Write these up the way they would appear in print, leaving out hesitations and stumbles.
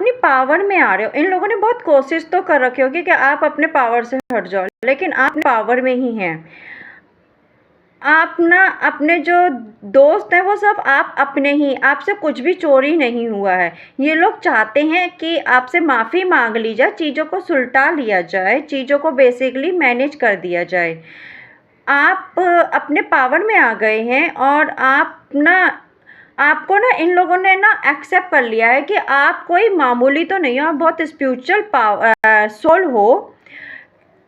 अपनी पावर में आ रहे हो। इन लोगों ने बहुत कोशिश तो कर रखी होगी कि आप अपने पावर से हट जाओ, लेकिन आप अपने पावर में ही हैं। आप ना अपने जो दोस्त हैं वो सब आप अपने ही, आपसे कुछ भी चोरी नहीं हुआ है। ये लोग चाहते हैं कि आपसे माफ़ी मांग ली जाए, चीज़ों को सुलटा लिया जाए, चीज़ों को बेसिकली मैनेज कर दिया जाए। आप अपने पावर में आ गए हैं और आपको ना इन लोगों ने ना एक्सेप्ट कर लिया है कि आप कोई मामूली तो नहीं हो, आप बहुत स्पिरिचुअल सोल हो।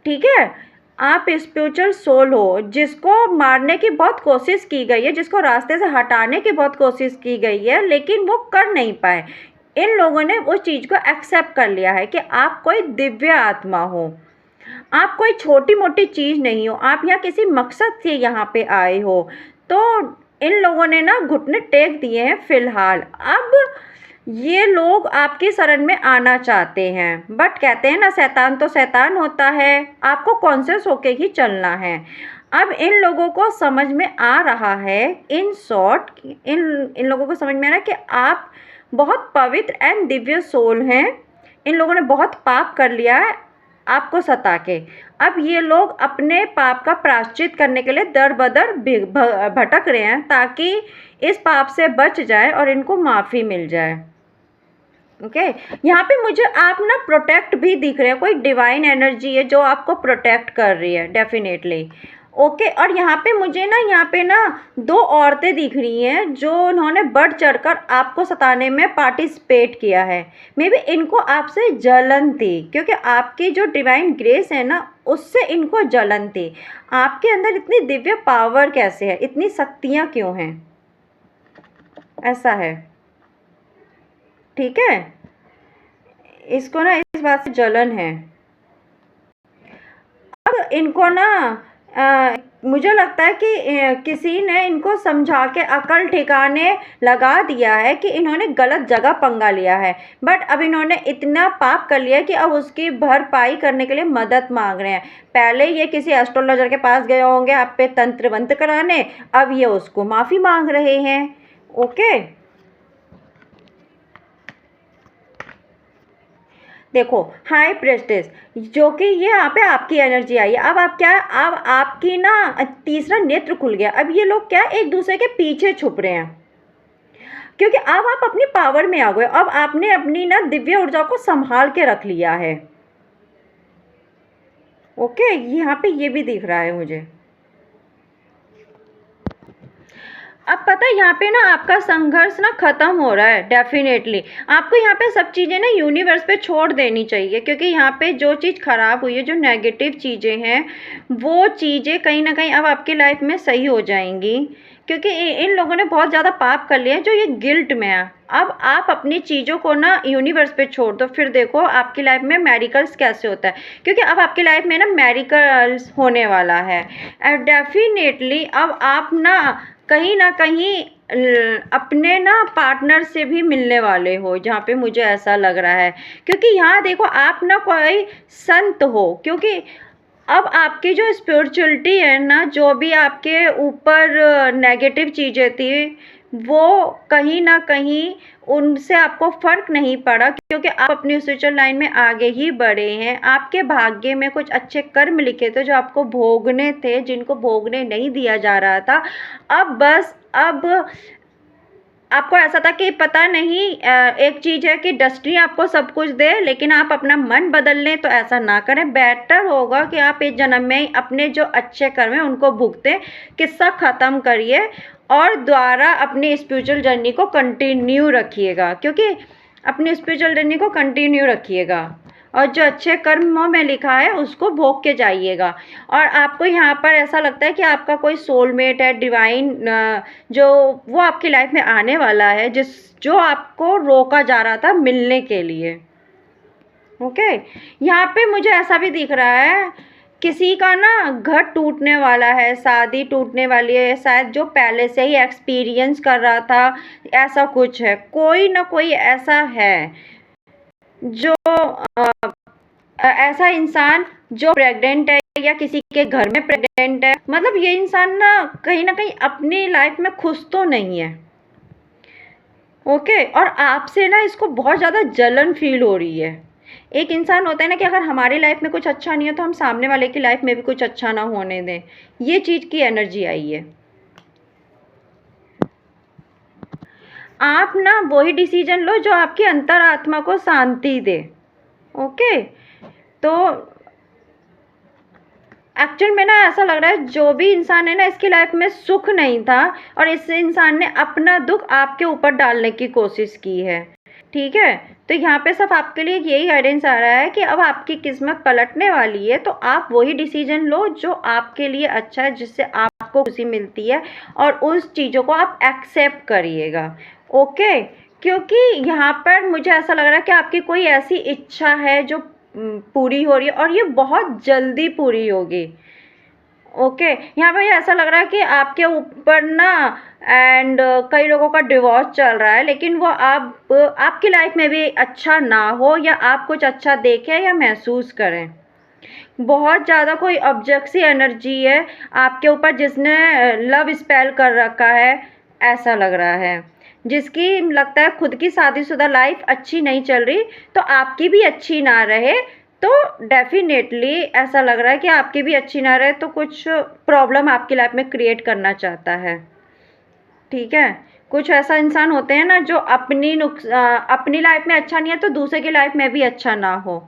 ठीक है, आप स्पिरिचुअल सोल हो जिसको मारने की बहुत कोशिश की गई है, जिसको रास्ते से हटाने की बहुत कोशिश की गई है, लेकिन वो कर नहीं पाए। इन लोगों ने उस चीज़ को एक्सेप्ट कर लिया है कि आप कोई दिव्य आत्मा हो, आप कोई छोटी मोटी चीज़ नहीं हो, आप यहाँ किसी मकसद से यहाँ पे आए हो। तो इन लोगों ने ना घुटने टेक दिए हैं फ़िलहाल। अब ये लोग आपकी शरण में आना चाहते हैं, बट कहते हैं ना शैतान तो शैतान होता है, आपको कॉन्शियस होके ही चलना है। अब इन लोगों को समझ में आ रहा है, इन शॉर्ट इन लोगों को समझ में आ रहा है कि आप बहुत पवित्र एंड दिव्य सोल हैं। इन लोगों ने बहुत पाप कर लिया है आपको सता के। अब ये लोग अपने पाप का प्रायश्चित करने के लिए दर बदर भटक रहे हैं ताकि इस पाप से बच जाए और इनको माफ़ी मिल जाए। ओके, यहाँ पे मुझे आप ना प्रोटेक्ट भी दिख रहे हैं, कोई डिवाइन एनर्जी है जो आपको प्रोटेक्ट कर रही है डेफिनेटली। ओके, और यहाँ पे ना दो औरतें दिख रही हैं जो उन्होंने बढ़ चढ़कर आपको सताने में पार्टिसिपेट किया है। मे बी इनको आपसे जलन थी, क्योंकि आपकी जो डिवाइन ग्रेस है ना उससे इनको जलन थी। आपके अंदर इतनी दिव्य पावर कैसे है, इतनी शक्तियाँ क्यों हैं, ऐसा है। ठीक है, इसको ना इस बात से जलन है। अब इनको ना मुझे लगता है कि किसी ने इनको समझा के अकल ठिकाने लगा दिया है कि इन्होंने गलत जगह पंगा लिया है, बट अब इन्होंने इतना पाप कर लिया कि अब उसकी भरपाई करने के लिए मदद मांग रहे हैं। पहले ये किसी एस्ट्रोलॉजर के पास गए होंगे आप पे तंत्र वंत्र कराने, अब ये उसको माफ़ी मांग रहे हैं। ओके, देखो हाई प्रेस्टेस, जो कि ये यहाँ पे आपकी एनर्जी आई है। अब आप क्या, अब आपकी ना तीसरा नेत्र खुल गया। अब ये लोग क्या एक दूसरे के पीछे छुप रहे हैं, क्योंकि अब आप अपनी पावर में आ गए। अब आपने अपनी ना दिव्य ऊर्जा को संभाल के रख लिया है। ओके, यहाँ पे ये भी दिख रहा है मुझे। अब पता है यहाँ पे ना आपका संघर्ष ना ख़त्म हो रहा है डेफिनेटली। आपको यहाँ पे सब चीज़ें ना यूनिवर्स पे छोड़ देनी चाहिए, क्योंकि यहाँ पे जो चीज़ ख़राब हुई है, जो नेगेटिव चीज़ें हैं, वो चीज़ें कहीं ना कहीं अब आपकी लाइफ में सही हो जाएंगी। क्योंकि इन लोगों ने बहुत ज़्यादा पाप कर लिया है, जो ये गिल्ट में है। अब आप अपनी चीज़ों को ना यूनिवर्स पे छोड़ दो, फिर देखो आपकी लाइफ में मेरिकल्स कैसे होता है। क्योंकि अब आपकी लाइफ में ना मेरिकल्स होने वाला है डेफिनेटली। अब आप ना कहीं अपने ना पार्टनर से भी मिलने वाले हो, जहाँ पे मुझे ऐसा लग रहा है। क्योंकि यहाँ देखो आप ना कोई संत हो, क्योंकि अब आपकी जो स्पिरिचुअलिटी है ना, जो भी आपके ऊपर नेगेटिव चीज़ें थी, वो कहीं ना कहीं उनसे आपको फ़र्क नहीं पड़ा, क्योंकि आप अपनी स्पिरिचुअल लाइन में आगे ही बढ़े हैं। आपके भाग्य में कुछ अच्छे कर्म लिखे थे जो आपको भोगने थे, जिनको भोगने नहीं दिया जा रहा था। अब आपको ऐसा था कि पता नहीं, एक चीज़ है कि डेस्टिनी आपको सब कुछ दे, लेकिन आप अपना मन बदल लें, तो ऐसा ना करें। बेटर होगा कि आप इस जन्म में ही अपने जो अच्छे कर्म हैं उनको भुगतें, किस्सा ख़त्म करिए और दोबारा अपनी स्पिरिचुअल जर्नी को कंटिन्यू रखिएगा। क्योंकि अपनी स्पिरिचुअल जर्नी को कंटिन्यू रखिएगा और जो अच्छे कर्मों में लिखा है उसको भोग के जाइएगा। और आपको यहाँ पर ऐसा लगता है कि आपका कोई सोलमेट है डिवाइन, जो वो आपकी लाइफ में आने वाला है, जो आपको रोका जा रहा था मिलने के लिए। ओके, यहाँ पे मुझे ऐसा भी दिख रहा है किसी का ना घर टूटने वाला है, शादी टूटने वाली है शायद, जो पहले से ही एक्सपीरियंस कर रहा था, ऐसा कुछ है। कोई ना कोई ऐसा है जो ऐसा इंसान जो प्रेग्नेंट है या किसी के घर में प्रेग्नेंट है। मतलब ये इंसान ना कहीं अपनी लाइफ में खुश तो नहीं है। ओके, और आपसे ना इसको बहुत ज़्यादा जलन फील हो रही है। एक इंसान होता है ना कि अगर हमारी लाइफ में कुछ अच्छा नहीं है तो हम सामने वाले की लाइफ में भी कुछ अच्छा ना होने दें, ये चीज़ की एनर्जी आई है। आप ना वही डिसीजन लो जो आपकी अंतरात्मा को शांति दे। ओके, तो एक्चुअल में ना ऐसा लग रहा है जो भी इंसान है ना इसकी लाइफ में सुख नहीं था और इस इंसान ने अपना दुख आपके ऊपर डालने की कोशिश की है। ठीक है, तो यहाँ पे सिर्फ आपके लिए यही गाइडेंस आ रहा है कि अब आपकी किस्मत पलटने वाली है, तो आप वही डिसीजन लो जो आपके लिए अच्छा है, जिससे आपको खुशी मिलती है, और उस चीज़ों को आप एक्सेप्ट करिएगा। ओके, क्योंकि यहाँ पर मुझे ऐसा लग रहा है कि आपकी कोई ऐसी इच्छा है जो पूरी हो रही है और ये बहुत जल्दी पूरी होगी। ओके, यहाँ पे ऐसा लग रहा है कि आपके ऊपर ना एंड कई लोगों का डिवोर्स चल रहा है, लेकिन वो आप आपकी लाइफ में भी अच्छा ना हो या आप कुछ अच्छा देखें या महसूस करें। बहुत ज़्यादा कोई ऑब्जेक्ट सी एनर्जी है आपके ऊपर जिसने लव स्पेल कर रखा है, ऐसा लग रहा है। जिसकी लगता है खुद की शादीशुदा लाइफ अच्छी नहीं चल रही, तो आपकी भी अच्छी ना रहे, तो डेफ़िनेटली ऐसा लग रहा है कि आपकी भी अच्छी ना रहे, तो कुछ प्रॉब्लम आपकी लाइफ में क्रिएट करना चाहता है। ठीक है? कुछ ऐसा इंसान होते हैं ना जो अपनी लाइफ में अच्छा नहीं है तो दूसरे की लाइफ में भी अच्छा ना हो।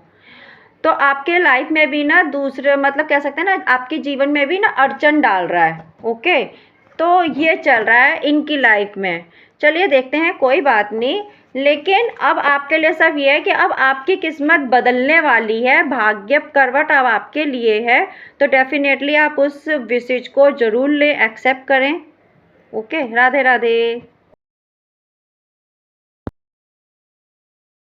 तो आपके लाइफ में भी ना दूसरे मतलब कह सकते हैं ना आपके जीवन में भी ना अड़चन डाल रहा है। ओके, तो ये चल रहा है इनकी लाइफ में। चलिए देखते हैं, कोई बात नहीं, लेकिन अब आपके लिए सिर्फ ये है कि अब आपकी किस्मत बदलने वाली है, भाग्य करवट अब आपके लिए है, तो डेफिनेटली आप उस विशेष को ज़रूर लें, एक्सेप्ट करें। ओके, राधे राधे।